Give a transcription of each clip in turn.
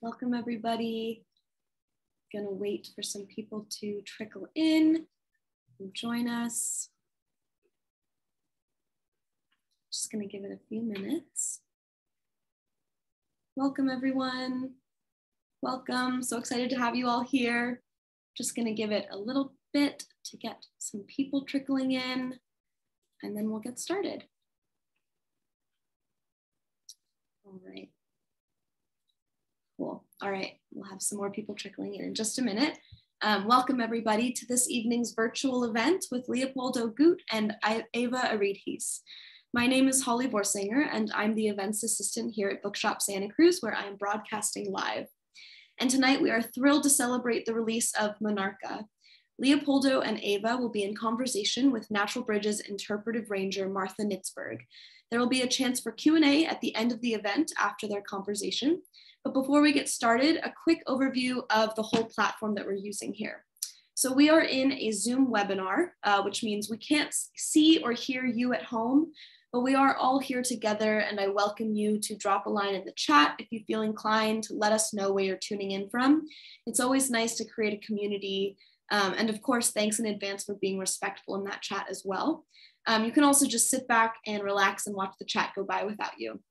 Welcome everybody. Gonna wait for some people to trickle in and join us. Just gonna give it a few minutes. Welcome everyone. Welcome, so excited to have you all here. Just gonna give it a little bit to get some people trickling in and then we'll get started. All right. Cool. All right, we'll have some more people trickling in just a minute. Welcome everybody to this evening's virtual event with Leopoldo, Gout and Eva Aridjis. My name is Holly Borsinger and I'm the events assistant here at Bookshop Santa Cruz where I am broadcasting live. And tonight we are thrilled to celebrate the release of Monarca. Leopoldo and Eva will be in conversation with Natural Bridge's interpretive ranger, Martha Nitzberg. There will be a chance for Q&A at the end of the event after their conversation. But before we get started, a quick overview of the whole platform that we're using here. So we are in a Zoom webinar, which means we can't see or hear you at home, but we are all here together and I welcome you to drop a line in the chat if you feel inclined to let us know where you're tuning in from. It's always nice to create a community. And of course, thanks in advance for being respectful in that chat as well. You can also just sit back and relax and watch the chat go by without you.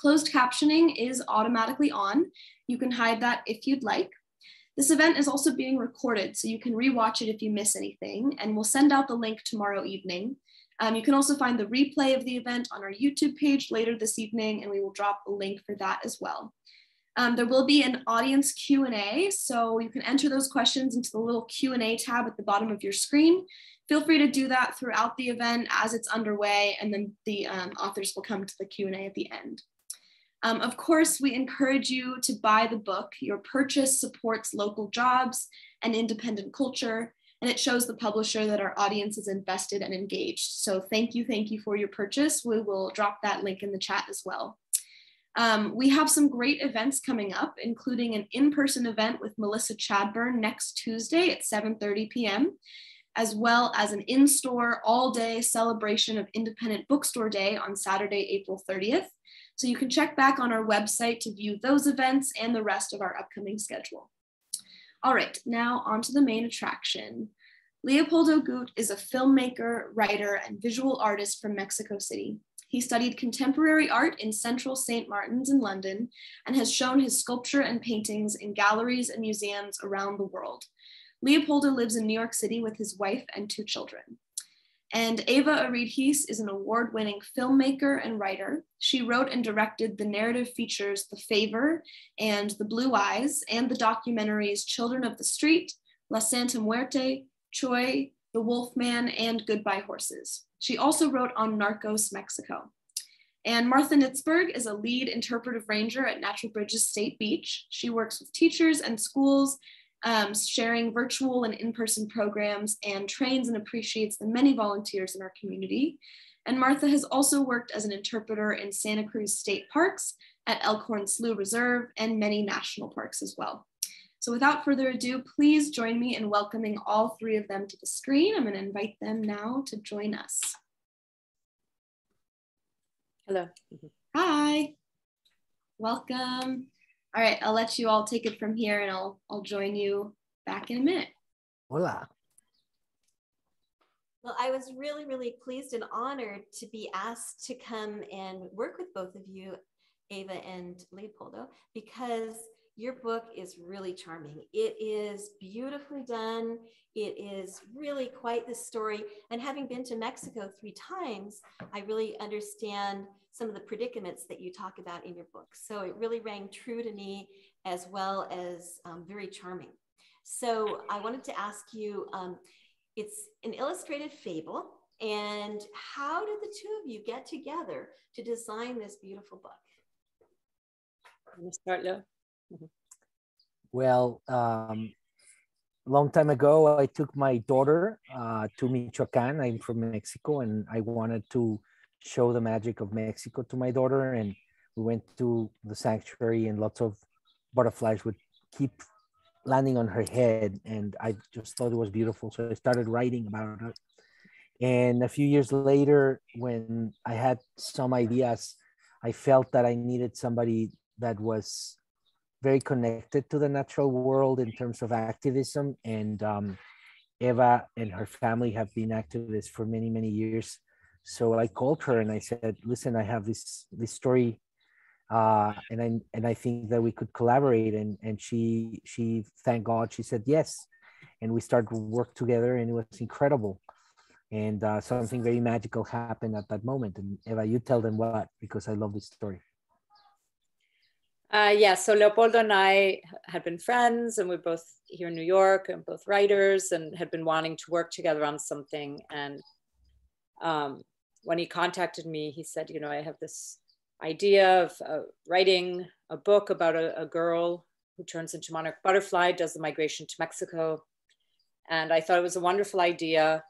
Closed captioning is automatically on. You can hide that if you'd like. This event is also being recorded, so you can rewatch it if you miss anything, and we'll send out the link tomorrow evening. You can also find the replay of the event on our YouTube page later this evening, and we will drop a link for that as well. There will be an audience Q&A, so you can enter those questions into the little Q&A tab at the bottom of your screen. Feel free to do that throughout the event as it's underway, and then the authors will come to the Q&A at the end. Of course, we encourage you to buy the book. Your purchase supports local jobs and independent culture, and it shows the publisher that our audience is invested and engaged. So thank you for your purchase. We will drop that link in the chat as well. We have some great events coming up, including an in-person event with Melissa Chadburn next Tuesday at 7:30 p.m., as well as an in-store all-day celebration of Independent Bookstore Day on Saturday, April 30th. So you can check back on our website to view those events and the rest of our upcoming schedule. All right, now on to the main attraction. Leopoldo Gout is a filmmaker, writer, and visual artist from Mexico City. He studied contemporary art in Central St. Martin's in London and has shown his sculpture and paintings in galleries and museums around the world. Leopoldo lives in New York City with his wife and 2 children. And Eva Aridjis is an award-winning filmmaker and writer. She wrote and directed the narrative features The Favor and The Blue Eyes, and the documentaries Children of the Street, La Santa Muerte, Choi, The Wolfman, and Goodbye Horses. She also wrote on Narcos Mexico. And Martha Nitzberg is a lead interpretive ranger at Natural Bridges State Beach. She works with teachers and schools, sharing virtual and in-person programs, and trains and appreciates the many volunteers in our community. And Martha has also worked as an interpreter in Santa Cruz State Parks, at Elkhorn Slough Reserve, and many national parks as well. So without further ado, please join me in welcoming all 3 of them to the screen. I'm going to invite them now to join us. Hello. Hi. Welcome. All right, I'll let you all take it from here and I'll join you back in a minute. Hola. Well, I was really pleased and honored to be asked to come and work with both of you, Eva and Leopoldo, because your book is really charming. It is beautifully done. It is really quite the story. And having been to Mexico 3 times, I really understand some of the predicaments that you talk about in your book. So it really rang true to me, as well as very charming. So I wanted to ask you, it's an illustrated fable, and how did the 2 of you get together to design this beautiful book? Let me start, Leo. Well, long time ago, I took my daughter to Michoacan. I'm from Mexico, and I wanted to show the magic of Mexico to my daughter. And we went to the sanctuary, and lots of butterflies would keep landing on her head. And I just thought it was beautiful. So I started writing about it. And a few years later, when I had some ideas, I felt that I needed somebody that was very connected to the natural world in terms of activism. And Eva and her family have been activists for many, many years. So I called her and I said, listen, I have this story, and I think that we could collaborate. And she thank God, she said yes. And we started to work together, and it was incredible. And something very magical happened at that moment. And Eva, you tell them what, because I love this story. Yeah, so Leopoldo and I had been friends, and we're both here in New York and both writers, and had been wanting to work together on something. And when he contacted me, he said, you know, I have this idea of writing a book about a girl who turns into monarch butterfly, does the migration to Mexico. And I thought it was a wonderful idea.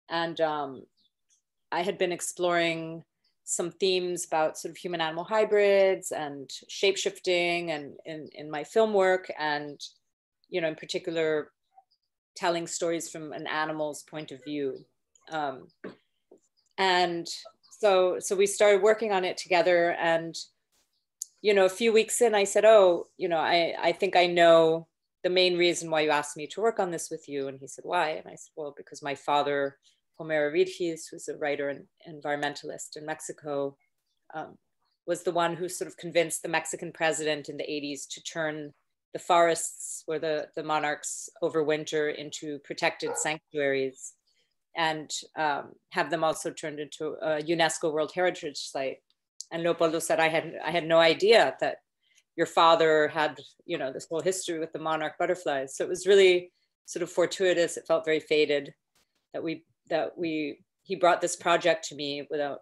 And I had been exploring some themes about sort of human animal hybrids and shape-shifting and in my film work, and, you know, in particular, telling stories from an animal's point of view. And so we started working on it together. And, you know, a few weeks in, I said, oh, you know, I think I know the main reason why you asked me to work on this with you. And he said, why? And I said, well, because my father, Ardjis, who's a writer and environmentalist in Mexico, was the one who sort of convinced the Mexican president in the 80s to turn the forests where the monarchs overwinter into protected sanctuaries, and have them also turned into a UNESCO World Heritage Site. And Leopoldo said, I had no idea that your father had, you know, this whole history with the monarch butterflies. So it was really sort of fortuitous. It felt very fated that he brought this project to me without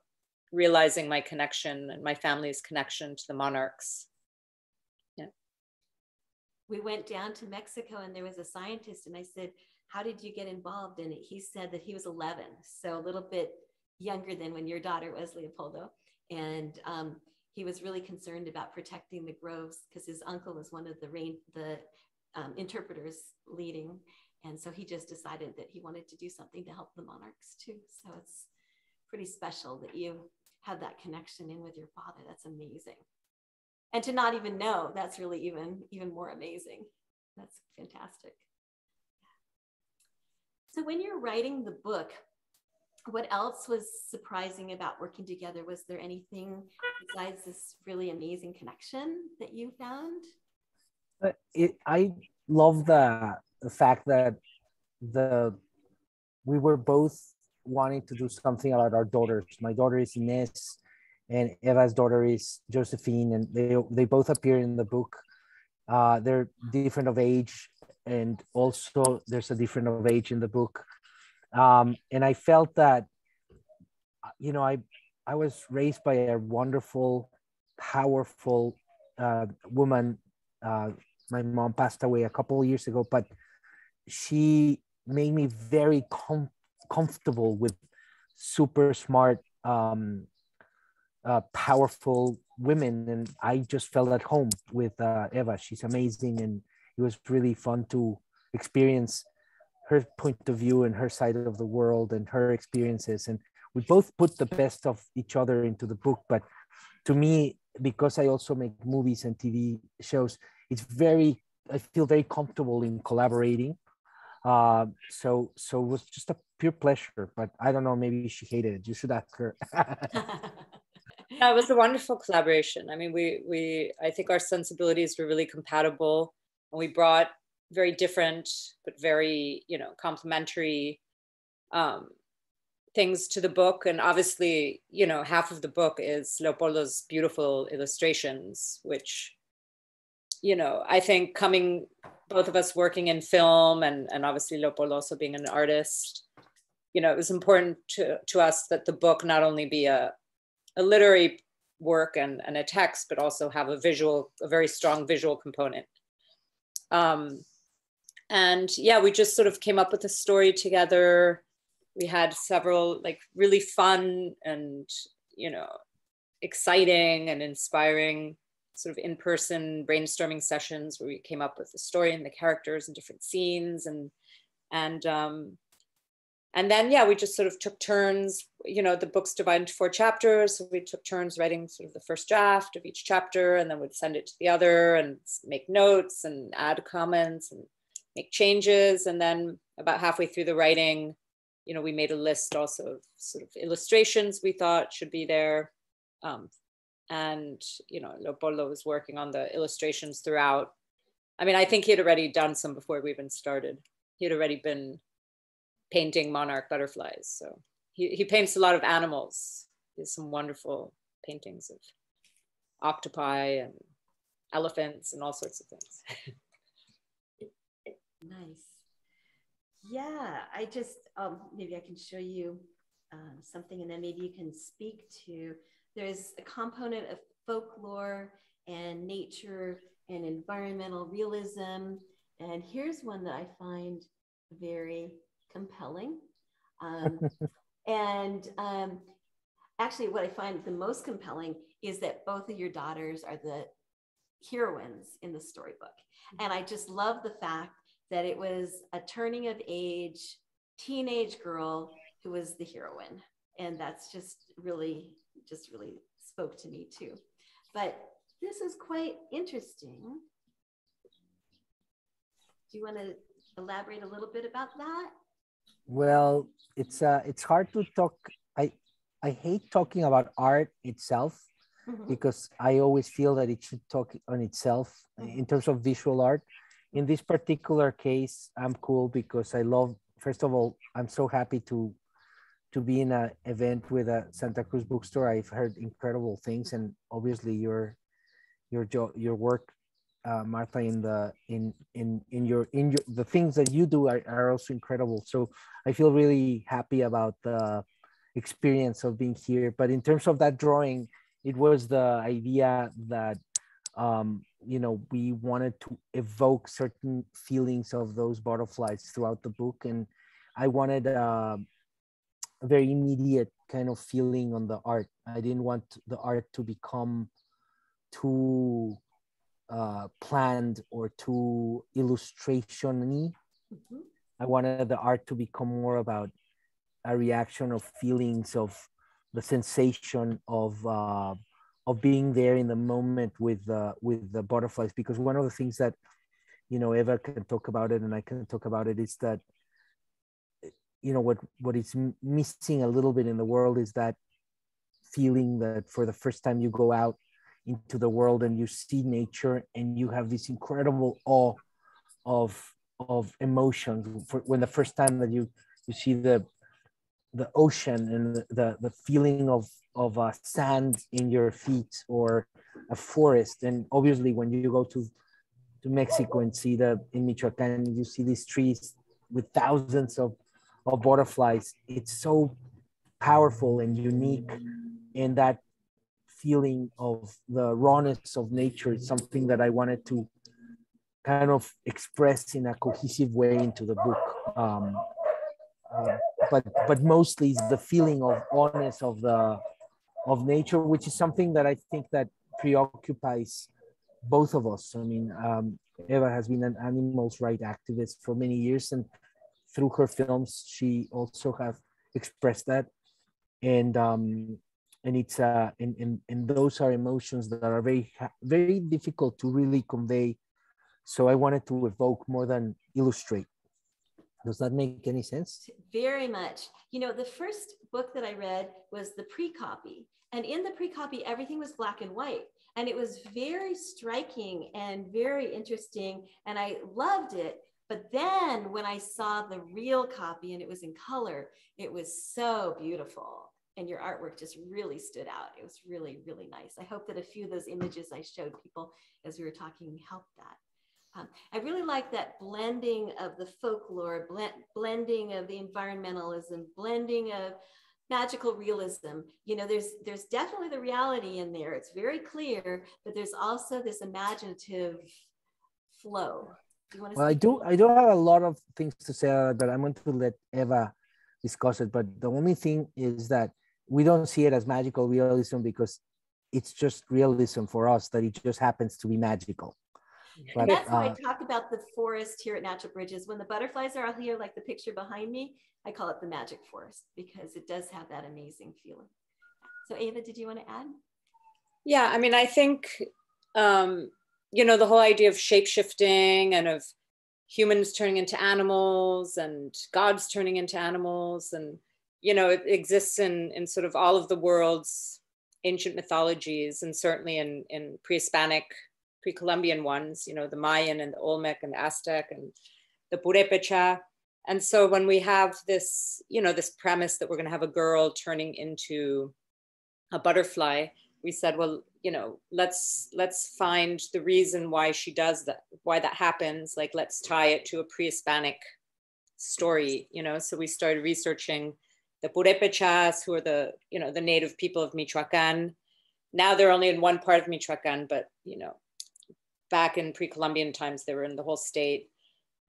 realizing my connection and my family's connection to the monarchs. Yeah. We went down to Mexico, and there was a scientist, and I said, how did you get involved in it? He said that he was 11, so a little bit younger than when your daughter was, Leopoldo. And he was really concerned about protecting the groves because his uncle was one of the interpreters leading. And so he just decided that he wanted to do something to help the monarchs too. So it's pretty special that you have that connection in with your father. That's amazing. And to not even know, that's really even more amazing. That's fantastic. So when you're writing the book, what else was surprising about working together? Was there anything besides this really amazing connection that you found? I love the fact that we were both wanting to do something about our daughters. My daughter is Inez, and Eva's daughter is Josephine, and they both appear in the book. They're different of age, and also there's a different of age in the book. And I felt that, you know, I was raised by a wonderful, powerful woman. My mom passed away a couple of years ago, but she made me very comfortable with super smart, powerful women. And I just felt at home with Eva. She's amazing. And it was really fun to experience her point of view and her side of the world and her experiences. And we both put the best of each other into the book. But to me, because I also make movies and TV shows, I feel very comfortable in collaborating. So it was just a pure pleasure, but I don't know, maybe she hated it. You should ask her. Yeah, it was a wonderful collaboration. I mean, I think our sensibilities were really compatible, and we brought very different, but very, you know, complementary things to the book. And obviously, you know, half of the book is Leopoldo's beautiful illustrations, which, you know, I think both of us working in film and obviously Leopoldo also being an artist, you know, it was important to us that the book not only be a literary work and a text, but also have a very strong visual component. And yeah, we just sort of came up with a story together. We had several like really fun and, you know, exciting and inspiring sort of in-person brainstorming sessions where we came up with the story and the characters and different scenes. And And then, yeah, we just sort of took turns, you know, the book's divided into 4 chapters. So we took turns writing sort of the first draft of each chapter, and then we'd send it to the other and make notes and add comments and make changes. And then about halfway through the writing, you know, we made a list also of sort of illustrations we thought should be there. And, you know, Leopoldo was working on the illustrations throughout. I mean, I think he had already done some before we even started. He had already been painting monarch butterflies. So he paints a lot of animals. He has some wonderful paintings of octopi and elephants and all sorts of things. Nice. Yeah, I just, maybe I can show you something, and then maybe you can speak to, there's a component of folklore and nature and environmental realism. And here's one that I find very compelling. Actually, what I find the most compelling is that both of your daughters are the heroines in the storybook. And I just love the fact that it was a turning of age teenage girl who was the heroine. And that's just really spoke to me too. But this is quite interesting. Do you want to elaborate a little bit about that? Well, it's hard to talk. I hate talking about art itself, because I always feel that it should talk on itself in terms of visual art. In this particular case, I'm cool because I love, first of all, I'm so happy to be in an event with a Santa Cruz bookstore. I've heard incredible things, and obviously your work, Martha, in the things that you do are also incredible. So I feel really happy about the experience of being here. But in terms of that drawing, it was the idea that you know, we wanted to evoke certain feelings of those butterflies throughout the book, and I wanted a very immediate kind of feeling on the art. I didn't want the art to become too planned or too illustration-y. I wanted the art to become more about a reaction of feelings, of the sensation of being there in the moment with the butterflies. Because one of the things that, you know, Eva can talk about it and I can talk about it is that, you know, what is missing a little bit in the world is that feeling that for the first time you go out into the world and you see nature and you have this incredible awe of emotions. When the first time that you see the ocean and the feeling of sand in your feet, or a forest. And obviously when you go to Mexico and see in Michoacan, you see these trees with thousands of butterflies. It's so powerful and unique, and that feeling of the rawness of nature is something that I wanted to kind of express in a cohesive way into the book. But mostly it's the feeling of awness of nature, which is something that I think that preoccupies both of us. I mean, Eva has been an animals rights activist for many years, and through her films, she also have expressed that. And it's and those are emotions that are very, very difficult to really convey. So I wanted to evoke more than illustrate. Does that make any sense? Very much. You know, the first book that I read was the pre-copy. And in the pre-copy, everything was black and white. And it was very striking and very interesting. And I loved it. But then when I saw the real copy and it was in color, it was so beautiful. And your artwork just really stood out. It was really, really nice. I hope that a few of those images I showed people as we were talking helped that. I really like that blending of the folklore, blending of the environmentalism, blending of magical realism. You know, there's definitely the reality in there. It's very clear, but there's also this imaginative flow. Do you want to? Well, I do have a lot of things to say, but I'm going to let Eva discuss it. But the only thing is that we don't see it as magical realism because it's just realism for us, that it just happens to be magical. But, And that's why I talk about the forest here at Natural Bridges. When the butterflies are all here, like the picture behind me, I call it the magic forest because it does have that amazing feeling. So Ava, did you want to add? Yeah, I mean, I think, you know, the whole idea of shape-shifting and of humans turning into animals and gods turning into animals, and, you know, it exists in sort of all of the world's ancient mythologies, and certainly in pre-Hispanic, pre-Columbian ones, you know, the Mayan and the Olmec and the Aztec and the Purépecha. And so when we have this, you know, this premise that we're going to have a girl turning into a butterfly, we said, well, you know, let's find the reason why she does that, why that happens. Like, let's tie it to a pre-Hispanic story, you know. So we started researching the Purépechas, who are the, you know, the native people of Michoacán. Now they're only in one part of Michoacán, but, you know, back in pre-Columbian times, they were in the whole state.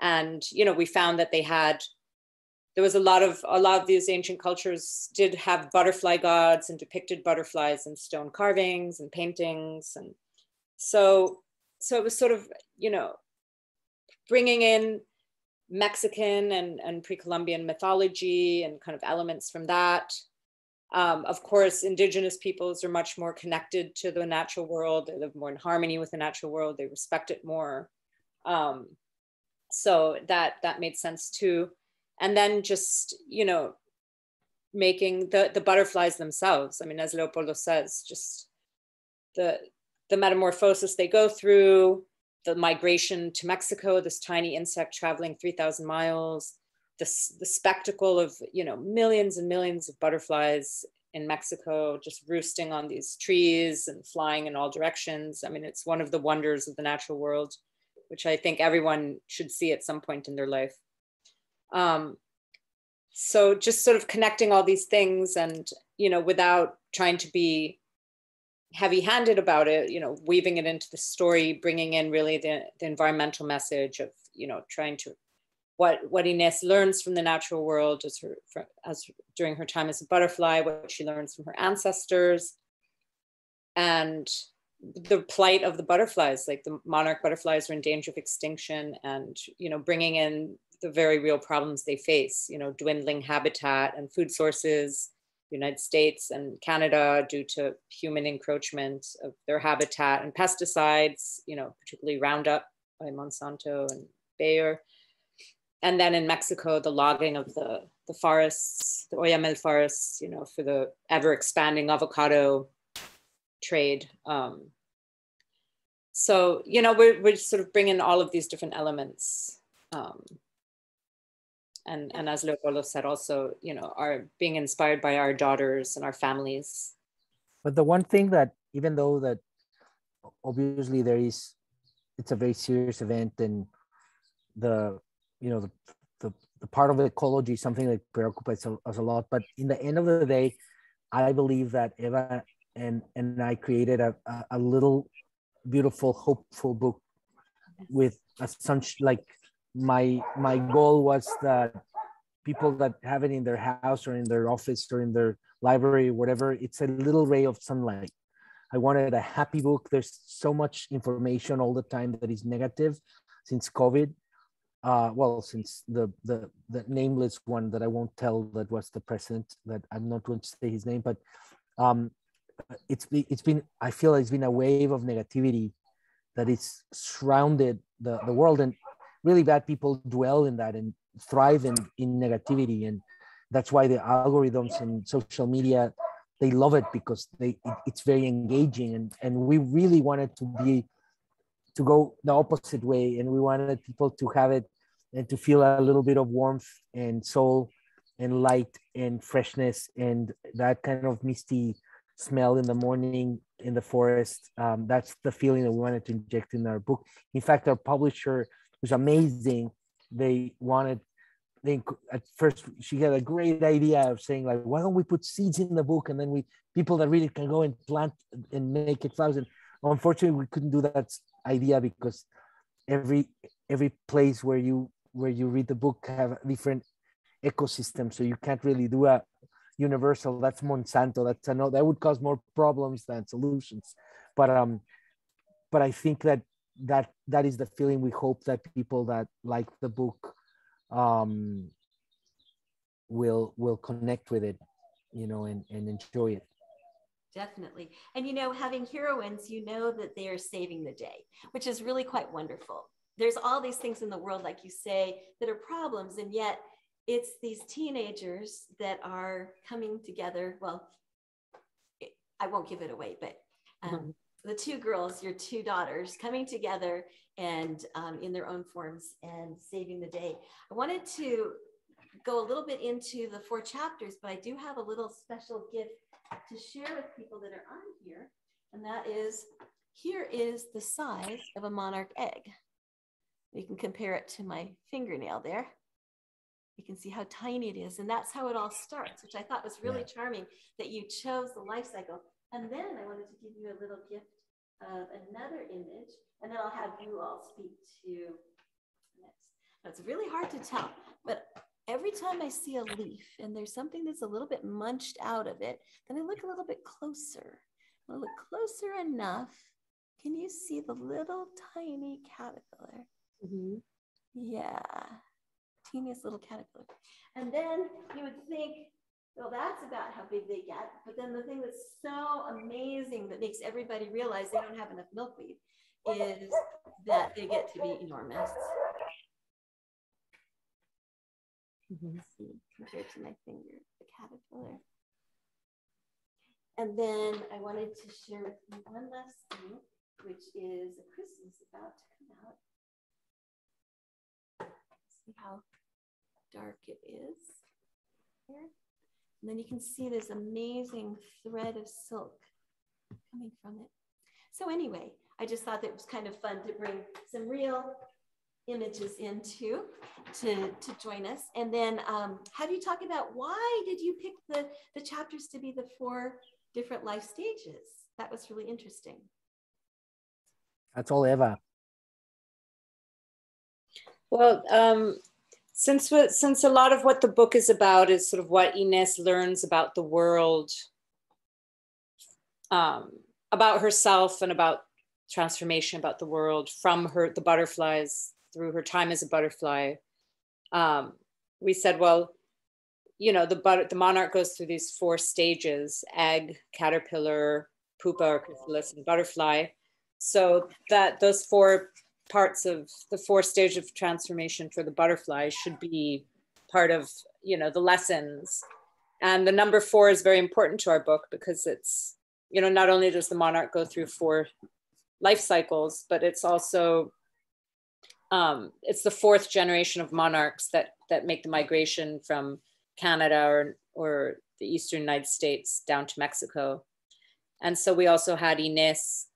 And, you know, we found that there was a lot of these ancient cultures did have butterfly gods and depicted butterflies in stone carvings and paintings. And so it was sort of, you know, bringing in Mexican and pre-Columbian mythology and kind of elements from that. Of course, indigenous peoples are much more connected to the natural world. They live more in harmony with the natural world. They respect it more. So that made sense too. And then just, you know, making the butterflies themselves. I mean, as Leopoldo says, just the metamorphosis they go through, the migration to Mexico, this tiny insect traveling 3,000 miles, the spectacle of, you know, millions and millions of butterflies in Mexico, just roosting on these trees and flying in all directions. I mean, it's one of the wonders of the natural world, which I think everyone should see at some point in their life. So just sort of connecting all these things and, you know, without trying to be heavy-handed about it, you know, weaving it into the story, bringing in really the environmental message of, you know, trying to, what Inés learns from the natural world as during her time as a butterfly, what she learns from her ancestors, and the plight of the butterflies, like the monarch butterflies are in danger of extinction, and, you know, bringing in the very real problems they face, you know, dwindling habitat and food sources, United States and Canada, due to human encroachment of their habitat and pesticides, you know, particularly Roundup by Monsanto and Bayer. And then in Mexico, the logging of the forests, the Oyamel forests, you know, for the ever expanding avocado trade. So, you know, we're sort of bringing all of these different elements. And as Leopoldo said, also, you know, are being inspired by our daughters and our families. But the one thing that, even though that obviously it's a very serious event, and the, you know, the part of ecology is something that preoccupies us a lot. But in the end of the day, I believe that Eva and I created a little beautiful, hopeful book with such, like, my goal was that people that have it in their house or in their office or in their library, whatever, it's a little ray of sunlight. I wanted a happy book. There's so much information all the time that is negative since COVID. Well, since the nameless one that I won't tell, that was the president, that I'm not going to say his name, but it's been, I feel it's been a wave of negativity that is surrounded the world, and really bad people dwell in that and thrive in negativity. And that's why the algorithms and social media, they love it, because it's very engaging. And we really wanted to go the opposite way, and we wanted people to have it and to feel a little bit of warmth and soul and light and freshness and that kind of misty smell in the morning in the forest. That's the feeling that we wanted to inject in our book. In fact, our publisher was amazing. At first she had a great idea of saying, like, why don't we put seeds in the book, and then people that read it can go and plant and make it flowers. And unfortunately, we couldn't do that idea, because every place where you read the book have a different ecosystem, so you can't really do a universal. That's Monsanto. That would cause more problems than solutions. But I think that that is the feeling we hope that people that like the book will connect with it, you know, and enjoy it. Definitely. And, you know, having heroines, you know that they are saving the day, which is really quite wonderful. There's all these things in the world, like you say, that are problems. And yet it's these teenagers that are coming together. Well, I won't give it away, but the two girls, your two daughters, coming together and in their own forms and saving the day. I wanted to go a little bit into the 4 chapters, but I do have a little special gift to share with people that are on here. And that is, here is the size of a monarch egg. You can compare it to my fingernail there. You can see how tiny it is. And that's how it all starts, which I thought was really charming, that you chose the life cycle. And then I wanted to give you a little gift of another image, and then I'll have you all speak to next. Now, it's really hard to tell, but every time I see a leaf and there's something that's a little bit munched out of it, then I look a little bit closer. I'll look closer enough. Can you see the little tiny caterpillar? Mm-hmm. Yeah, teeniest little caterpillar. And then you would think, well, that's about how big they get. But then the thing that's so amazing that makes everybody realize they don't have enough milkweed is that they get to be enormous. See, compared to my finger, the caterpillar. And then I wanted to share with you one last thing, which is a chrysalis about to come out. See how dark it is here. And then you can see this amazing thread of silk coming from it. So anyway, I just thought that it was kind of fun to bring some real images into to join us. And then have you talk about why did you pick the chapters to be the 4 different life stages? That was really interesting. That's all Eva. Well, since a lot of what the book is about is sort of what Inés learns about the world, about herself and about transformation, about the world from the butterflies through her time as a butterfly, we said, well, you know, the monarch goes through these 4 stages: egg, caterpillar, pupa or chrysalis, and butterfly. So that those 4 parts of the 4 stages of transformation for the butterfly should be part of, you know, the lessons. And the number 4 is very important to our book because it's, you know, not only does the monarch go through 4 life cycles, but it's also, it's the 4th generation of monarchs that make the migration from Canada or the Eastern United States down to Mexico. And so we also had Inés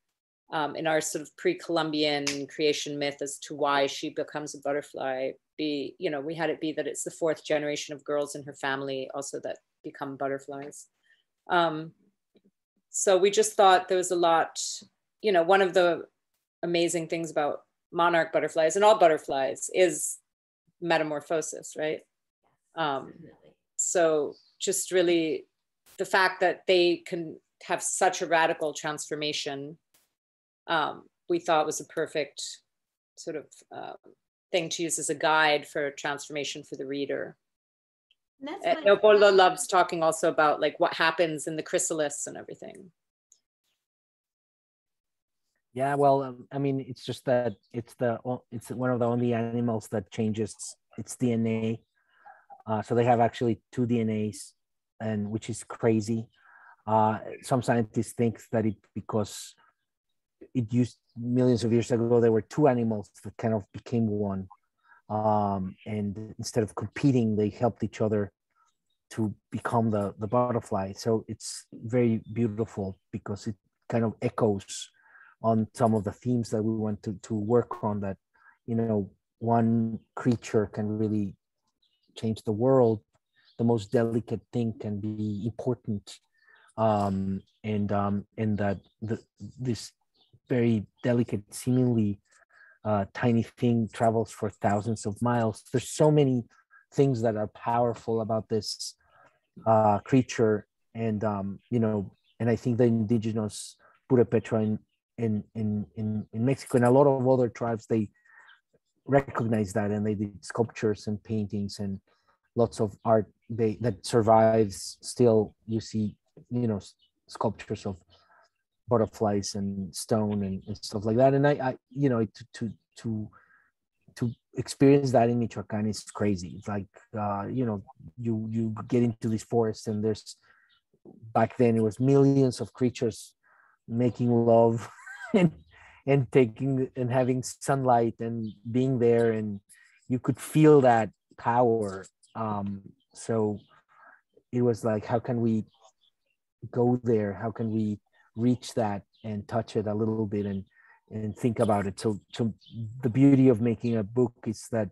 in our sort of pre-Columbian creation myth as to why she becomes a butterfly. You know, we had it be that it's the 4th generation of girls in her family also that become butterflies. So we just thought there was a lot, you know, one of the amazing things about monarch butterflies and all butterflies is metamorphosis, right? So just really the fact that they can have such a radical transformation, we thought was a perfect sort of thing to use as a guide for transformation for the reader. Leopoldo loves talking also about like what happens in the chrysalis and everything. Yeah, well, I mean, it's just that it's one of the only animals that changes its DNA. So they have actually 2 DNAs, and which is crazy. Some scientists think that because it used millions of years ago, there were 2 animals that kind of became one. And instead of competing, they helped each other to become the butterfly. So it's very beautiful because it kind of echoes on some of the themes that we want to work on, that, you know, one creature can really change the world. The most delicate thing can be important. And that this very delicate, seemingly tiny thing travels for thousands of miles. There's so many things that are powerful about this creature, and you know, and I think the indigenous Purepecha in Mexico and a lot of other tribes, they recognize that, and they did sculptures and paintings and lots of art that survives still. You see, sculptures of butterflies and stone and stuff like that. And I to experience that in Michoacan is crazy. It's like you get into this forest, and there's, back then it was millions of creatures making love and taking and having sunlight and being there, and you could feel that power. So it was like, how can we go there? How can we reach that and touch it a little bit and think about it? So the beauty of making a book is that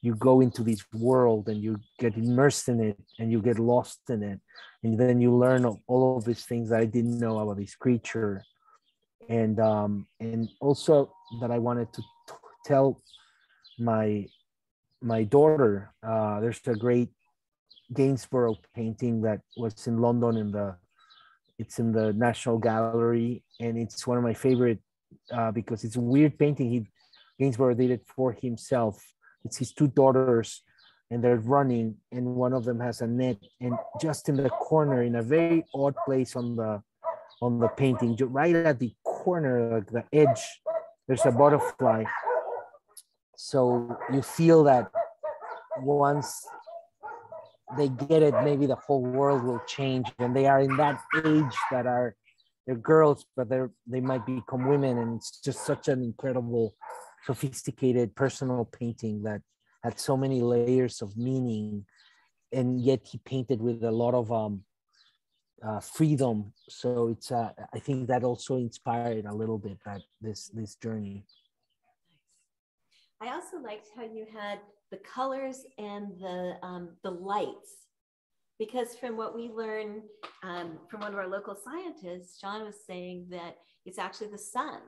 you go into this world and you get immersed in it and you get lost in it, and then you learn all of these things that I didn't know about this creature. And also that I wanted to tell my daughter, there's a great Gainsborough painting that was in London, it's in the National Gallery, and it's one of my favorite because it's a weird painting. Gainsborough did it for himself. It's his two daughters, and they're running, and one of them has a net, and just in the corner, in a very odd place on the painting, right at the corner, like the edge, there's a butterfly. So you feel that once they get it, maybe the whole world will change. And they are in that age that they're girls, but they might become women. And it's just such an incredible, sophisticated, personal painting that had so many layers of meaning. And yet he painted with a lot of freedom. So it's I think that also inspired a little bit this journey. I also liked how you had the colors and the lights, because from what we learned from one of our local scientists, John was saying that it's actually the sun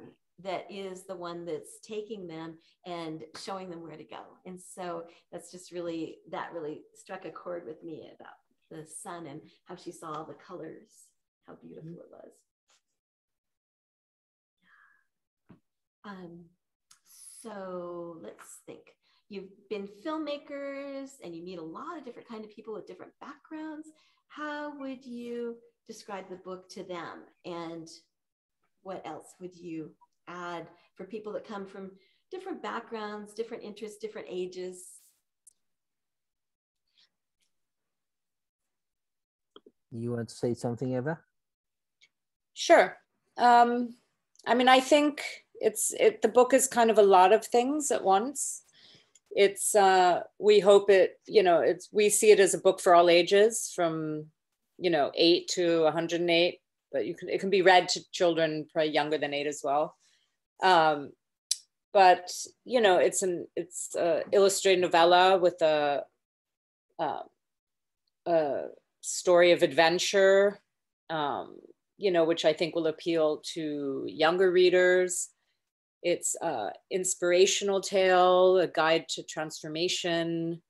that is the one that's taking them and showing them where to go. And so that's just really struck a chord with me about the sun and how she saw all the colors, how beautiful it was. So let's think. You've been filmmakers and you meet a lot of different kind of people with different backgrounds. How would you describe the book to them? And what else would you add for people that come from different backgrounds, different interests, different ages? You want to say something, Eva? Sure. I mean, I think the book is kind of a lot of things at once. It's we hope we see it as a book for all ages, from 8 to 108, but it can be read to children probably younger than 8 as well. But it's an illustrated novella with a story of adventure, which I think will appeal to younger readers. It's an inspirational tale, a guide to transformation,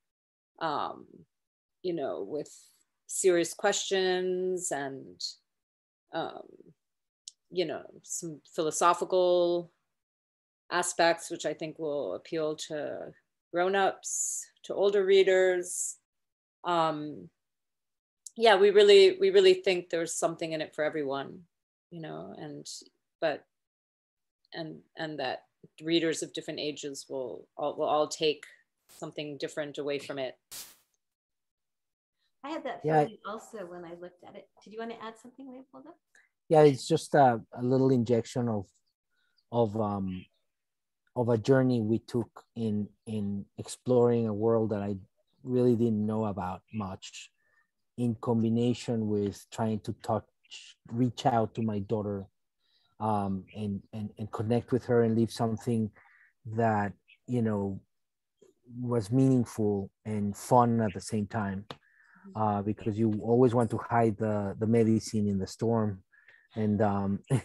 with serious questions and, some philosophical aspects, which I think will appeal to grown-ups, to older readers. Yeah, we really think there's something in it for everyone, and that readers of different ages will all take something different away from it. I had that feeling also when I looked at it. Did you want to add something, Leopoldo? Yeah, it's just a little injection of a journey we took in exploring a world that I really didn't know about much, in combination with trying to reach out to my daughter, and connect with her and leave something that was meaningful and fun at the same time, because you always want to hide the medicine in the storm, and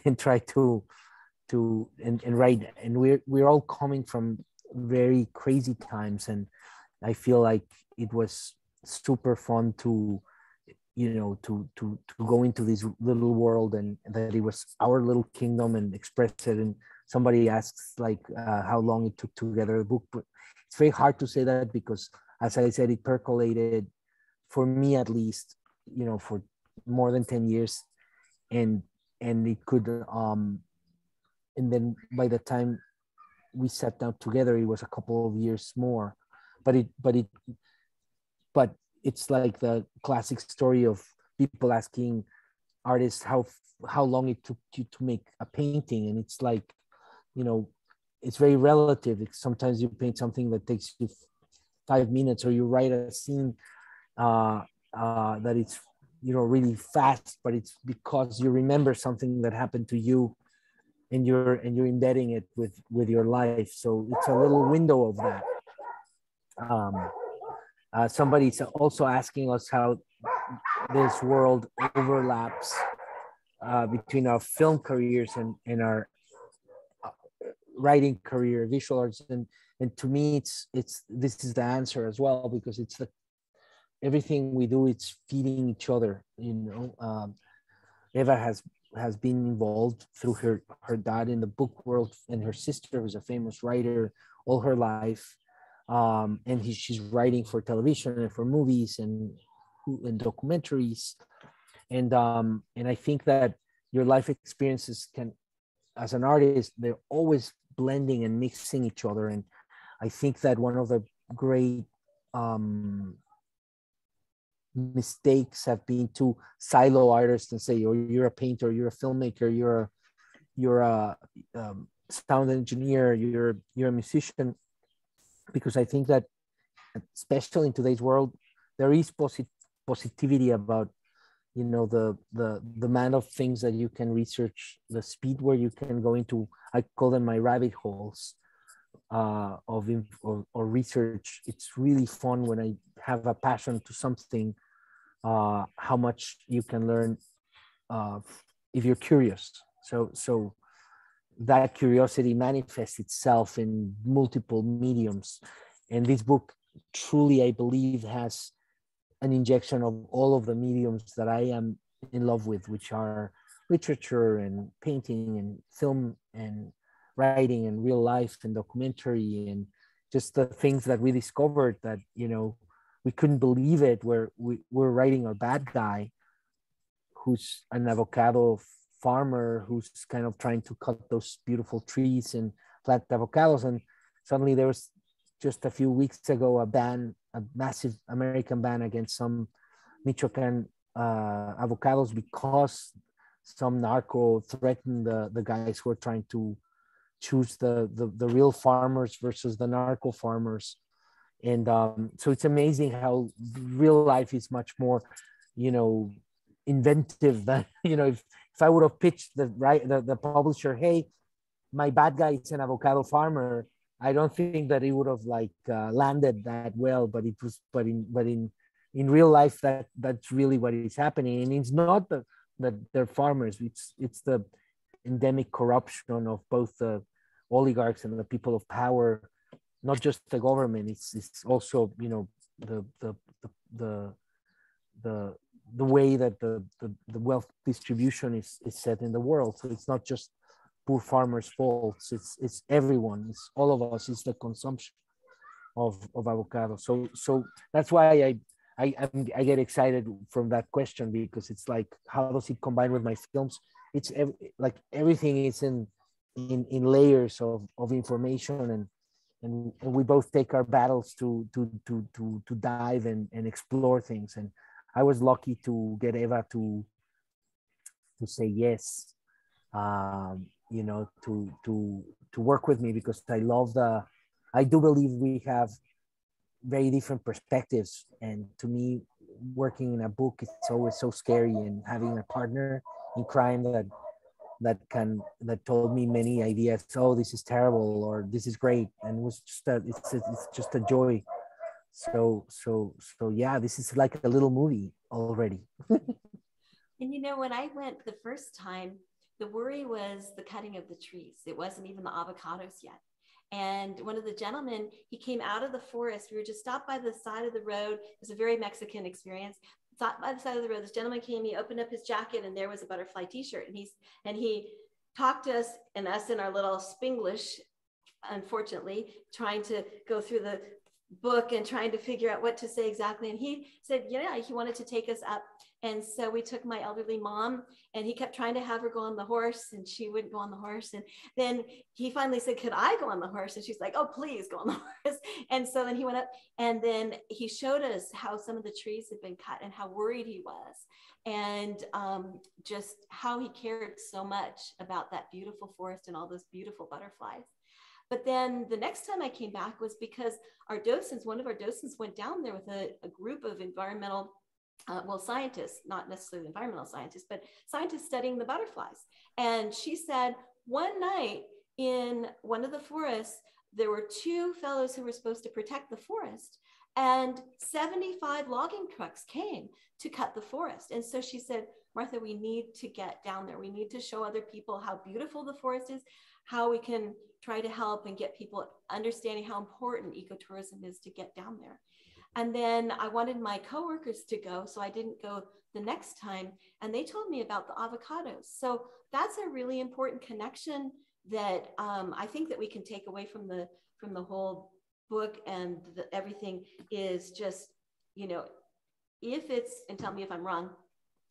and try to write. And we're all coming from very crazy times, and I feel like it was super fun to you know, to go into this little world, and that it was our little kingdom, and express it. And somebody asks like how long it took to gather the book, but it's very hard to say that, because as I said, it percolated for me at least, you know, for more than 10 years. And it could and then by the time we sat down together, it was a couple of years more. But it's like the classic story of people asking artists how long it took you to make a painting. And it's like, you know, it's very relative. Sometimes you paint something that takes you 5 minutes, or you write a scene that it's, you know, really fast, but it's because you remember something that happened to you, and you're embedding it with your life. So it's a little window of that. Somebody's also asking us how this world overlaps between our film careers and our writing career, visual arts. And to me, it's this is the answer as well, because it's everything we do, it's feeding each other, you know. Eva has been involved through her dad in the book world, and her sister, who's a famous writer, all her life. And she's writing for television and for movies and documentaries. And I think that your life experiences can, as an artist, they're always blending and mixing each other. And I think that one of the great mistakes have been to silo artists and say, oh, you're a painter, you're a filmmaker, you're a sound engineer, you're a musician. Because I think that, especially in today's world, there is positivity about, you know, the amount of things that you can research, the speed where you can go into, I call them my rabbit holes of research. It's really fun when I have a passion to something, how much you can learn if you're curious. So that curiosity manifests itself in multiple mediums. And this book truly, I believe, has an injection of all of the mediums that I am in love with, which are literature and painting and film and writing and real life and documentary, and just the things that we discovered that, you know, we couldn't believe it, where we're writing a bad guy who's an avocado farmer who's kind of trying to cut those beautiful trees and plant avocados. And suddenly there was, just a few weeks ago, a massive American ban against some Michoacan avocados, because some narco threatened the guys who are trying to choose the real farmers versus the narco farmers. And so it's amazing how real life is much more, you know, inventive than, you know, if I would have pitched the publisher, hey, my bad guy is an avocado farmer, I don't think that it would have landed that well. But in real life, that's really what is happening. And it's not that they're farmers, it's the endemic corruption of both the oligarchs and the people of power, not just the government. It's also, you know, the way that the wealth distribution is set in the world. So it's not just poor farmers' fault. It's everyone. It's all of us. It's the consumption of avocado. So that's why I get excited from that question, because it's like, how does it combine with my films? It's like everything is in layers of information, and we both take our battles to dive and explore things. And I was lucky to get Eva to say yes, you know, to work with me, because I do believe we have very different perspectives. And to me, working in a book, it's always so scary, and having a partner in crime that told me many ideas, oh, this is terrible, or this is great, and it was it's just a joy. So yeah, this is like a little movie already. And you know, when I went the first time, the worry was the cutting of the trees. It wasn't even the avocados yet. And one of the gentlemen, he came out of the forest. We were just stopped by the side of the road. It was a very Mexican experience. sat by the side of the road. This gentleman came, he opened up his jacket, and there was a butterfly t-shirt. And he talked to us in our little Spanglish, unfortunately, trying to go through the book and trying to figure out what to say exactly. And he said, yeah, he wanted to take us up. And so we took my elderly mom, and he kept trying to have her go on the horse, and she wouldn't go on the horse. And then he finally said, could I go on the horse? And she's like, oh, please go on the horse. And so then he went up, and then he showed us how some of the trees had been cut and how worried he was, and just how he cared so much about that beautiful forest and all those beautiful butterflies. But then the next time I came back was because one of our docents went down there with a group of environmental, scientists, not necessarily environmental scientists, but scientists studying the butterflies. And she said one night in one of the forests, there were two fellows who were supposed to protect the forest, and 75 logging trucks came to cut the forest. And so she said, Martha, we need to get down there. We need to show other people how beautiful the forest is, how we can try to help and get people understanding how important ecotourism is to get down there. And then I wanted my coworkers to go, so I didn't go the next time. And they told me about the avocados. So that's a really important connection that I think that we can take away from the whole book and everything is just, if it's, and tell me if I'm wrong,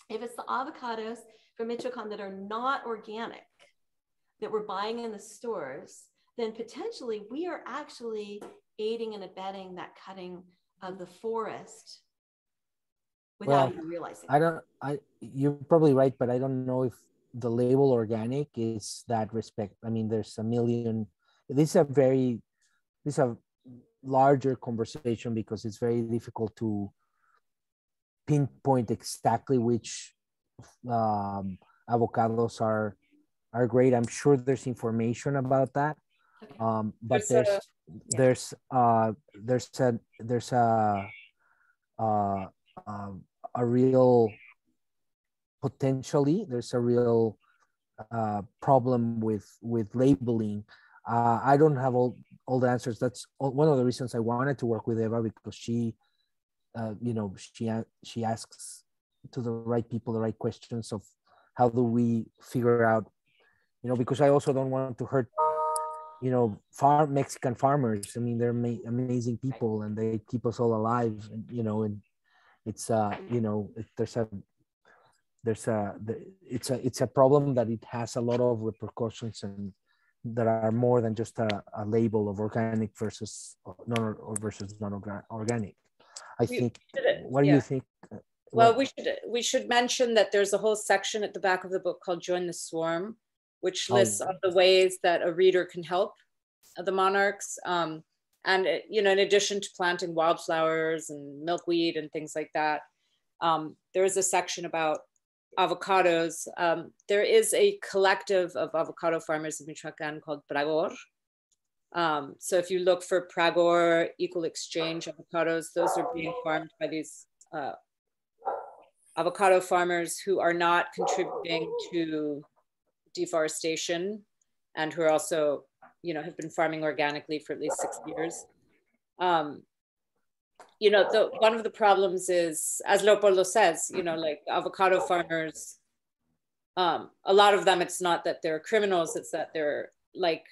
if it's the avocados from Michoacan that are not organic, that we're buying in the stores, then potentially we are actually aiding and abetting that cutting of the forest without even realizing. You're probably right, but I don't know if the label organic is that respect. I mean, there's a million, this is a larger conversation because it's very difficult to pinpoint exactly which avocados are great. I'm sure there's information about that. But there's a real, potentially there's a real problem with labeling. I don't have all the answers. That's one of the reasons I wanted to work with Eva, because she asks to the right people the right questions of how do we figure out, because I also don't want to hurt Mexican farmers. I mean, they're amazing people and they keep us all alive, and and it's it's a problem that it has a lot of repercussions and that are more than just a label of organic versus non-organic. I think. What do you think? Well, we should mention that there's a whole section at the back of the book called "Join the Swarm," which lists all the ways that a reader can help the monarchs. And in addition to planting wildflowers and milkweed and things like that, there is a section about avocados. There is a collective of avocado farmers in Michoacan called Pragor. So if you look for Pragor equal exchange avocados, those are being farmed by these avocado farmers who are not contributing to deforestation and who are also, have been farming organically for at least 6 years. One of the problems is, as Leopoldo says, like avocado farmers, a lot of them, it's not that they're criminals, it's that they're like,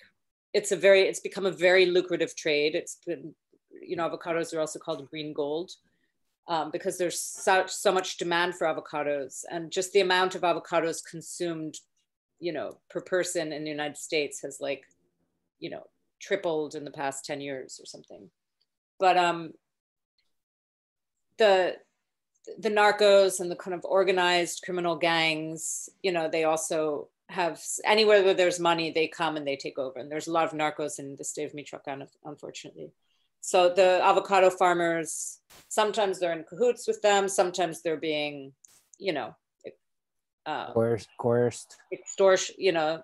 it's become a very lucrative trade. It's been, avocados are also called green gold because there's so much demand for avocados, and just the amount of avocados consumed, per person in the United States has tripled in the past 10 years or something. But the narcos and the kind of organized criminal gangs, they also have, anywhere where there's money, they come and they take over. And there's a lot of narcos in the state of Michoacan, unfortunately. So the avocado farmers, sometimes they're in cahoots with them, sometimes they're being, coerced. Extortion,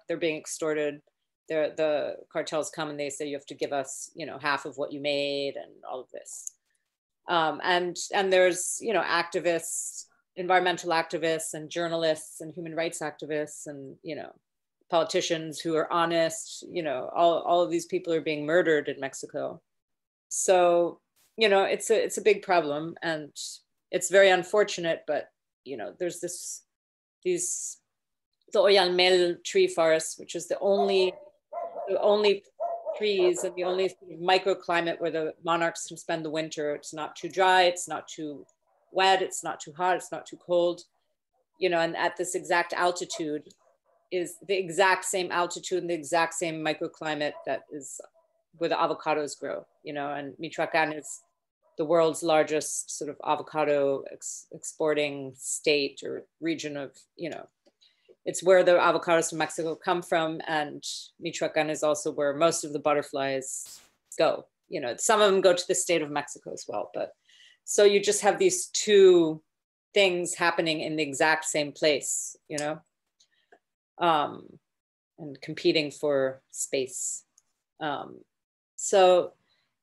they're being extorted. The cartels come and they say, you have to give us, half of what you made and all of this. And there's, activists, environmental activists and journalists and human rights activists and, politicians who are honest, all of these people are being murdered in Mexico. So, it's a big problem. And, it's very unfortunate, but there's the Oyalmel tree forest, which is the only trees and the only microclimate where the monarchs can spend the winter. It's not too dry, it's not too wet, it's not too hot, it's not too cold, and at this exact altitude is the exact same altitude and the exact same microclimate that is where the avocados grow, and Michoacan is the world's largest sort of avocado exporting state or region of, it's where the avocados from Mexico come from. And Michoacan is also where most of the butterflies go. Some of them go to the state of Mexico as well. But so you just have these two things happening in the exact same place, and competing for space. So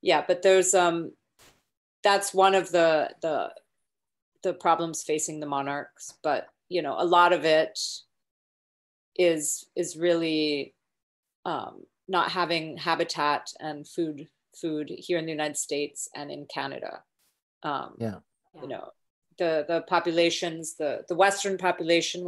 yeah, but there's, that's one of the problems facing the monarchs. But, a lot of it is really not having habitat and food here in the United States and in Canada. The populations, the Western population,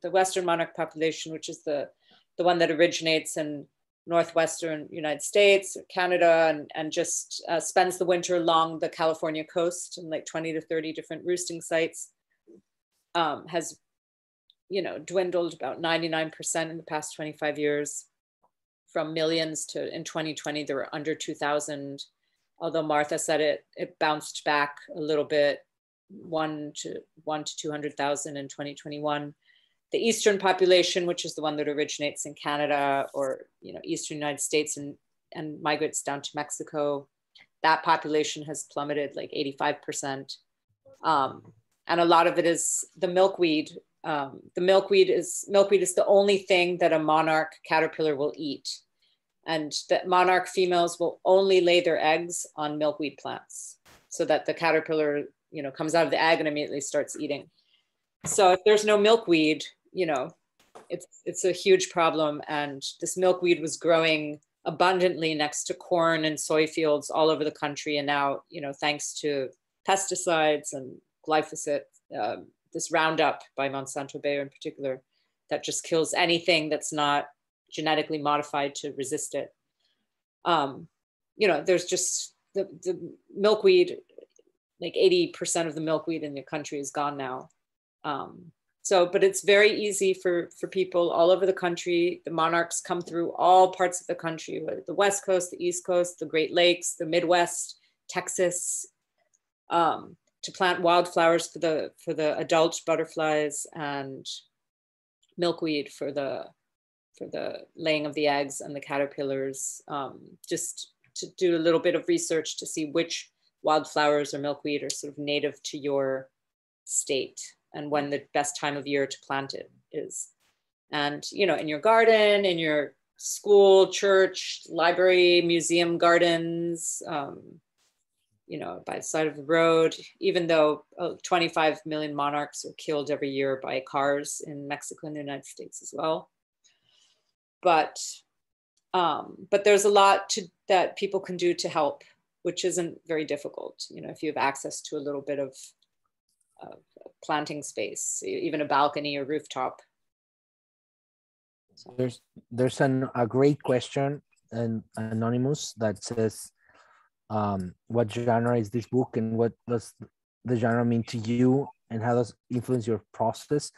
the Western monarch population, which is the one that originates in Northwestern United States, Canada, and just spends the winter along the California coast in like 20 to 30 different roosting sites, has dwindled about 99% in the past 25 years, from millions to, in 2020 there were under 2,000, although Martha said it bounced back a little bit, 1 to 200,000 in 2021. The Eastern population, which is the one that originates in Canada or Eastern United States and migrates down to Mexico, that population has plummeted like 85%. And a lot of it is the milkweed. The milkweed is the only thing that a monarch caterpillar will eat. And that monarch females will only lay their eggs on milkweed plants so that the caterpillar, comes out of the egg and immediately starts eating. So if there's no milkweed, it's a huge problem. And this milkweed was growing abundantly next to corn and soy fields all over the country. And now, thanks to pesticides and glyphosate, this Roundup by Monsanto Bayer in particular, that just kills anything that's not genetically modified to resist it. There's just the milkweed, like 80% of the milkweed in the country is gone now. But it's very easy for people all over the country. The monarchs come through all parts of the country, whether the West Coast, the East Coast, the Great Lakes, the Midwest, Texas, to plant wildflowers for the adult butterflies and milkweed for the laying of the eggs and the caterpillars, just to do a little bit of research to see which wildflowers or milkweed are sort of native to your state and when the best time of year to plant it is. And, in your garden, in your school, church, library, museum gardens, by the side of the road, even though 25 million monarchs are killed every year by cars in Mexico and the United States as well. But there's a lot that people can do to help, which isn't very difficult. If you have access to a little bit of planting space, even a balcony or rooftop. So. There's a great question, and anonymous, that says, what genre is this book, and what does the genre mean to you, and how does it influence your process?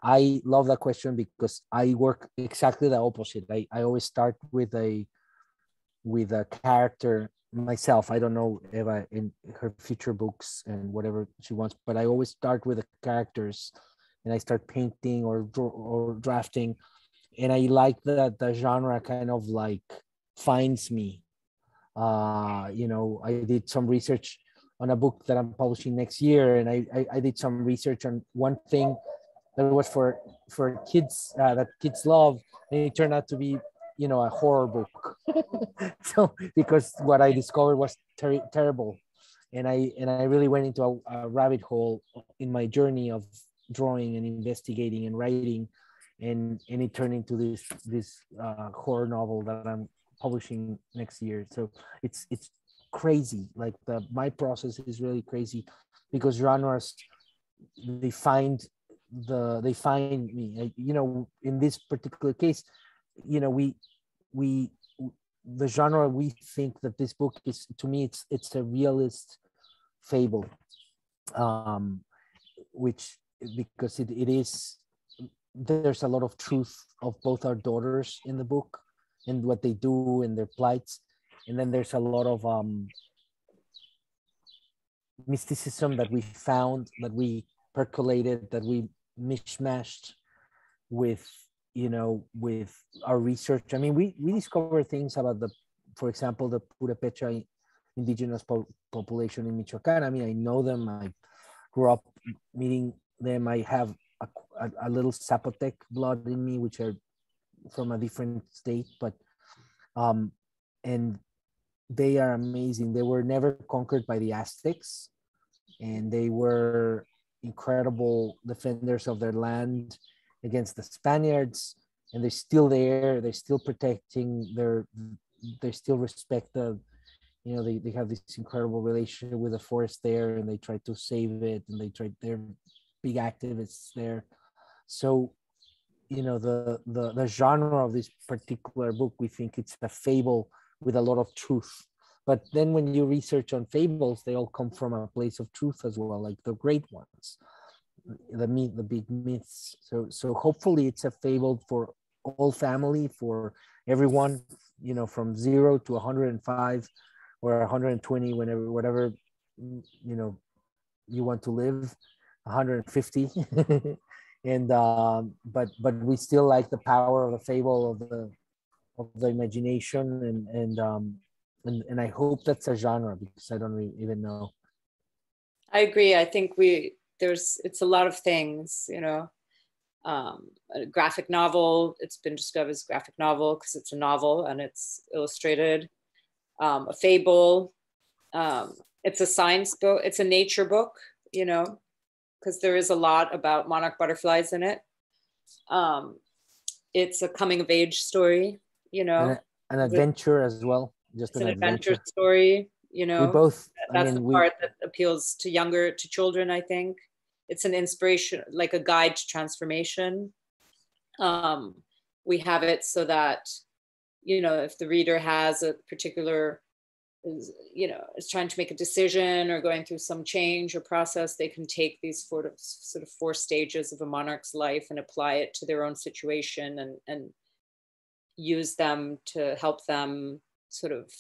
I love that question because I work exactly the opposite. I always start with a character myself. I don't know Eva in her future books and whatever she wants, but I always start with the characters, and I start painting or drafting, and I like that the genre kind of like finds me. I did some research on a book that I'm publishing next year, and I did some research on one thing that was for kids, that kids love, and it turned out to be a horror book. So because what I discovered was terrible, and I really went into a rabbit hole in my journey of drawing and investigating and writing, and it turned into this horror novel that I'm publishing next year. So it's crazy. Like my process is really crazy because genres, they find me. You know, in this particular case, you know, we the genre we think that this book is, to me, it's a realist fable, which, because it is, there's a lot of truth of both our daughters in the book and what they do and their plights, and then there's a lot of mysticism that we found, that we percolated, that we mishmashed with, you know, with our research. I mean, we discover things about for example, the Purepecha indigenous population in Michoacan. I mean, I know them. I grew up meeting them. I have a little Zapotec blood in me, which are from a different state, but and they are amazing. They were never conquered by the Aztecs, and they were incredible defenders of their land against the Spaniards, and they're still there. They're still protecting they still respect the, you know, they have this incredible relationship with the forest there, and they try to save it, and they're big activists there. So, you know, the genre of this particular book, we think it's a fable with a lot of truth. But then when you research on fables, they all come from a place of truth as well, like the great ones, the big myths. So hopefully it's a fable for all family, for everyone, you know, from 0 to 105 or 120, whatever, you know, you want to live, 150. And but we still like the power of the fable, of the imagination, and I hope that's a genre, because I don't even know. I agree. I think it's a lot of things, you know. A graphic novel, it's been discovered as a graphic novel because it's a novel and it's illustrated. A fable, it's a science book, it's a nature book, you know, because there is a lot about monarch butterflies in it. It's a coming of age story, you know. An adventure as well. Just it's an adventure story, you know. We both, that's the part that appeals to children, I think. It's an inspiration, like a guide to transformation. We have it so that, you know, if the reader has a particular, you know, is trying to make a decision or going through some change or process, they can take these sort of 4 stages of a monarch's life and apply it to their own situation, and use them to help them sort of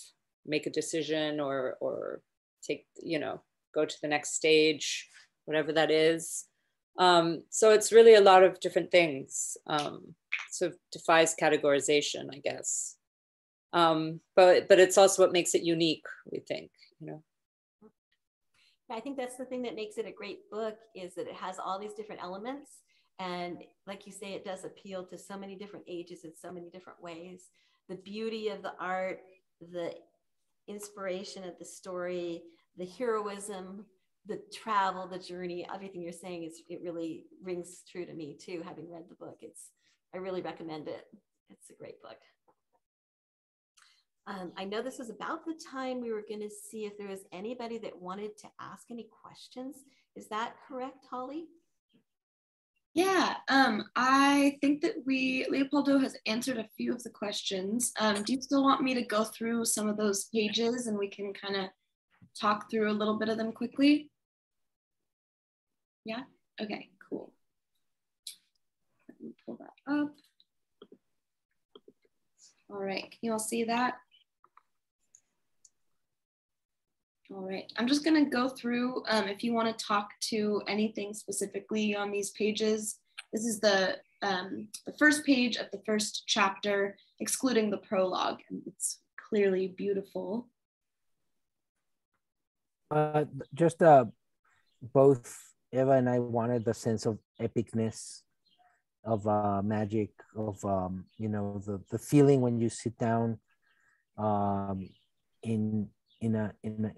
make a decision or take, you know, go to the next stage, whatever that is. So it's really a lot of different things. So it defies categorization, I guess. But it's also what makes it unique, we think, you know. I think that's the thing that makes it a great book, is that it has all these different elements. And like you say, it does appeal to so many different ages in so many different ways. The beauty of the art, the inspiration of the story, the heroism, the travel, the journey, everything you're saying it really rings true to me too, having read the book. I really recommend it. It's a great book. I know this was about the time we were going to see if there was anybody that wanted to ask any questions. Is that correct, Holly? Yeah, I think that Leopoldo has answered a few of the questions. Do you still want me to go through some of those pages and we can kind of talk through a little bit of them quickly? Yeah, okay, cool. Let me pull that up. All right, can you all see that? All right, I'm just gonna go through, if you wanna talk to anything specifically on these pages. This is the first page of the first chapter, excluding the prologue, and it's clearly beautiful. Just both Eva and I wanted the sense of epicness, of magic, of you know, the feeling when you sit down in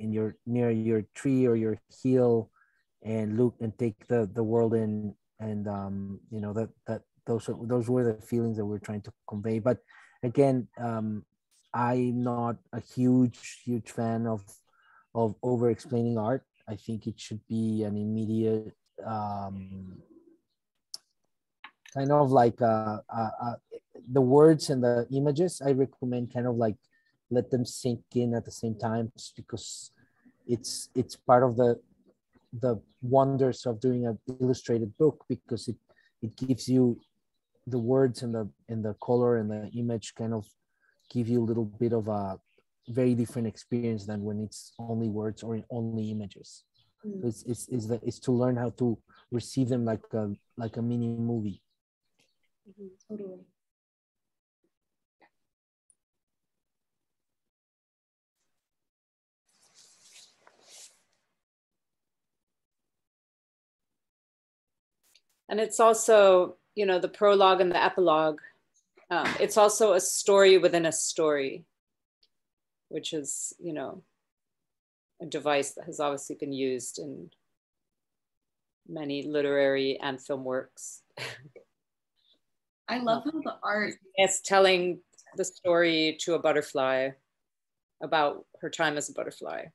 your near your tree or your hill and look and take the world in, and you know, that those were the feelings that we're trying to convey. But again, I'm not a huge fan of over explaining art. I think it should be an immediate kind of like the words and the images. I recommend kind of like let them sink in at the same time, just because it's part of the wonders of doing an illustrated book, because it gives you the words and the color and the image kind of give you a little bit of a very different experience than when it's only words or only images. So it's to learn how to receive them like a mini movie. Totally. And it's also, you know, the prologue and the epilogue. It's also a story within a story, which is, you know, a device that has obviously been used in many literary and film works. I love how the art. It's telling the story to a butterfly about her time as a butterfly.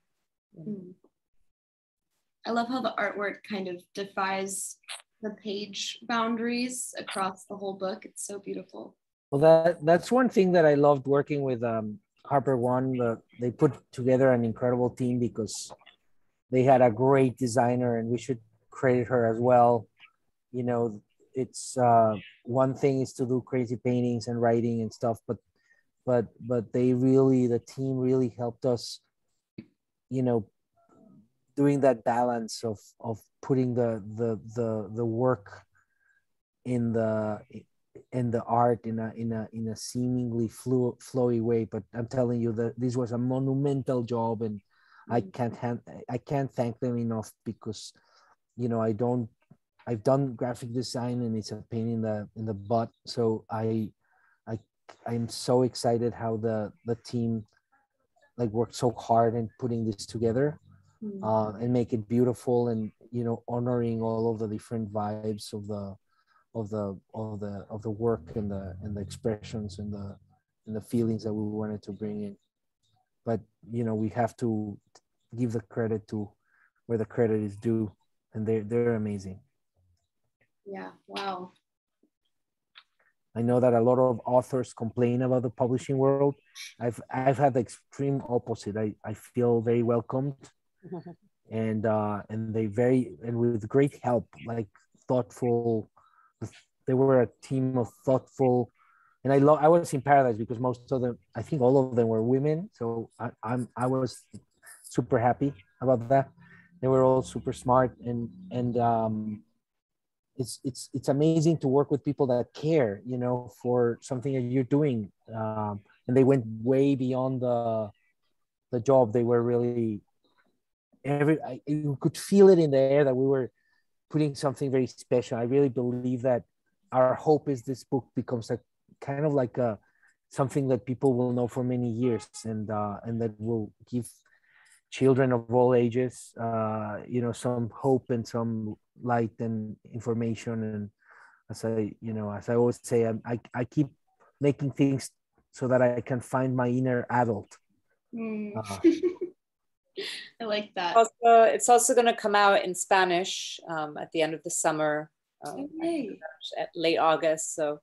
I love how the artwork kind of defies the page boundaries across the whole book. It's so beautiful. Well, that's one thing that I loved working with Harper One. They put together an incredible team, because they had a great designer, and we should credit her as well. You know, it's one thing is to do crazy paintings and writing and stuff, but the team really helped us, you know, doing that balance of putting the work in the art in a seemingly flowy way. But I'm telling you that this was a monumental job, and I can't thank them enough, because, you know, I've done graphic design, and it's a pain in the butt. So I'm so excited how the team like worked so hard in putting this together, and make it beautiful, and, you know, honoring all of the different vibes of the work and the expressions and the feelings that we wanted to bring in. But, you know, we have to give the credit to where the credit is due, and they're amazing. Yeah, wow. I know that a lot of authors complain about the publishing world. I've had the extreme opposite. I feel very welcomed, and with great help, like thoughtful. They were a team of thoughtful, and I was in paradise, because most of them, I think all of them, were women. So I was super happy about that. They were all super smart, and it's amazing to work with people that care, you know, for something that you're doing, and they went way beyond the job. They were really you could feel it in the air that we were putting something very special. I really believe that our hope is this book becomes a kind of like something that people will know for many years, and that will give children of all ages, you know, some hope and some light and information. And as I always say, I keep making things so that I can find my inner adult. I like that. Also, it's also going to come out in Spanish at the end of the summer, at late August. So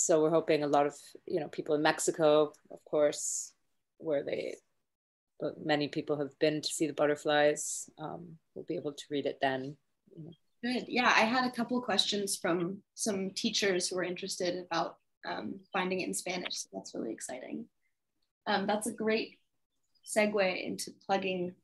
we're hoping a lot of, you know, people in Mexico, of course, where many people have been to see the butterflies, will be able to read it then. You know. Good. Yeah, I had a couple of questions from some teachers who were interested about finding it in Spanish. So that's really exciting. That's a great segue into plugging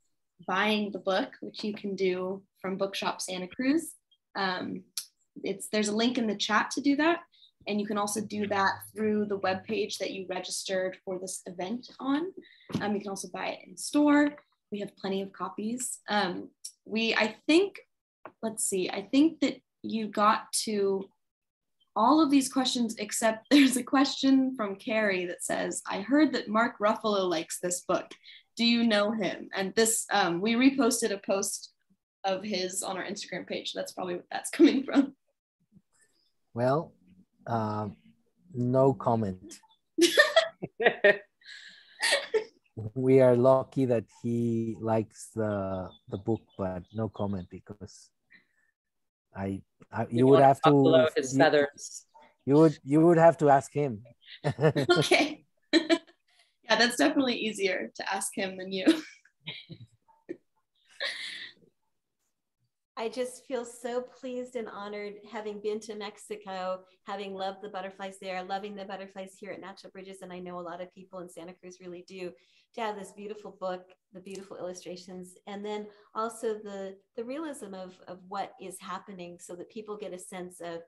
buying the book, which you can do from Bookshop Santa Cruz. There's a link in the chat to do that. And you can also do that through the webpage that you registered for this event on. You can also buy it in store. We have plenty of copies. I think that you got to all of these questions, except there's a question from Carrie that says, I heard that Mark Ruffalo likes this book. Do you know him? And this, we reposted a post of his on our Instagram page. So that's probably what that's coming from. Well, no comment. we are lucky that he likes the book, but no comment because you would have to below to his feathers. you would have to ask him. Okay. Yeah, that's definitely easier to ask him than you. I just feel so pleased and honored having been to Mexico, having loved the butterflies there, loving the butterflies here at Natural Bridges. And I know a lot of people in Santa Cruz really do, to have this beautiful book, the beautiful illustrations, and then also the realism of what is happening so that people get a sense of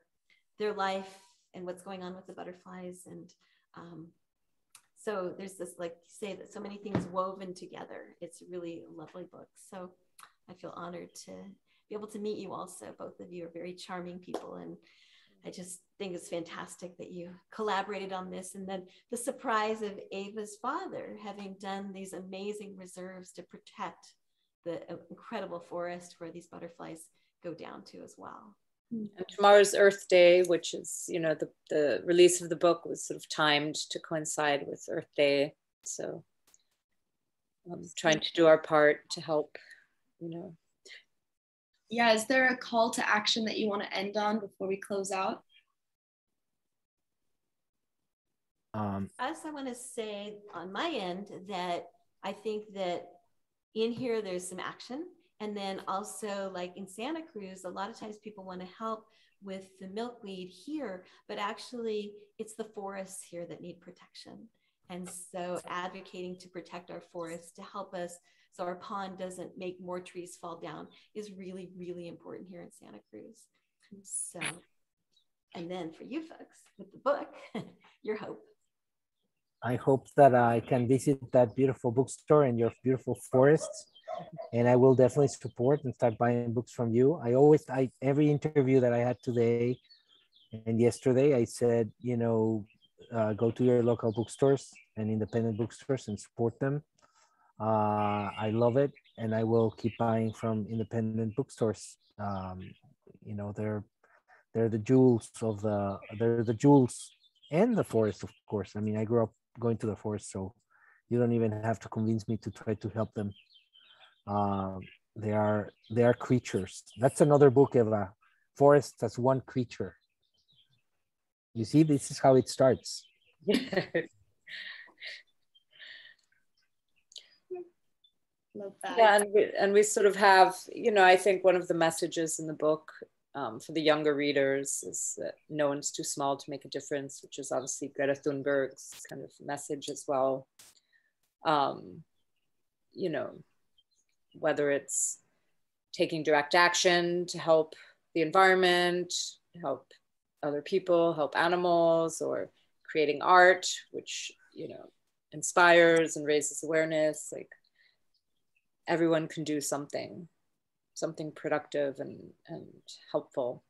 their life and what's going on with the butterflies. And so there's this, like you say, that so many things woven together. It's really a lovely book. So I feel honored to be able to meet you also. Both of you are very charming people, and I just think it's fantastic that you collaborated on this. And then the surprise of Ava's father having done these amazing reserves to protect the incredible forest where these butterflies go down to as well. And tomorrow's Earth Day, which is, you know, the release of the book was sort of timed to coincide with Earth Day. So I'm trying to do our part to help, you know. Yeah, is there a call to action that you want to end on before we close out? I want to say on my end that I think that in here there's some action. And then also, like in Santa Cruz, a lot of times people want to help with the milkweed here, but actually it's the forests here that need protection. And so advocating to protect our forests to help us so our pond doesn't make more trees fall down is really, really important here in Santa Cruz. So, and then for you folks with the book, your hope. I hope that I can visit that beautiful bookstore and your beautiful forests, and I will definitely support and start buying books from you. Every interview that I had today and yesterday, I said, you know, go to your local bookstores and independent bookstores and support them. I love it, and I will keep buying from independent bookstores. You know, they're the jewels and the forest, of course. I mean, I grew up going to the forest, so you don't even have to convince me to try to help them. They are creatures. That's another book, Eva. Forest as one creature. You see, this is how it starts. Love that. Yeah, and we sort of have, you know, I think one of the messages in the book for the younger readers is that no one's too small to make a difference, which is obviously Greta Thunberg's kind of message as well. You know, whether it's taking direct action to help the environment, help other people, help animals, or creating art, which, you know, inspires and raises awareness. Like, everyone can do something productive and helpful.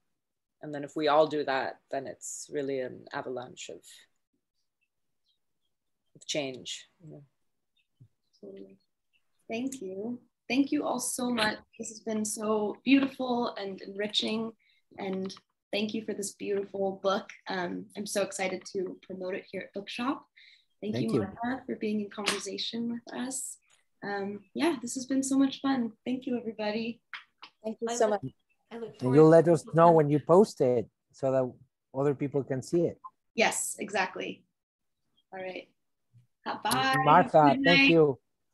And then if we all do that, then it's really an avalanche of change. You know? Absolutely. Thank you. Thank you all so much. This has been so beautiful and enriching. And thank you for this beautiful book. I'm so excited to promote it here at Bookshop. Thank you, Martha, for being in conversation with us. Yeah, this has been so much fun. Thank you, everybody. Thank you so much. And you'll let us know when you post it so that other people can see it. Yes, exactly. All right. Bye. Martha, thank you.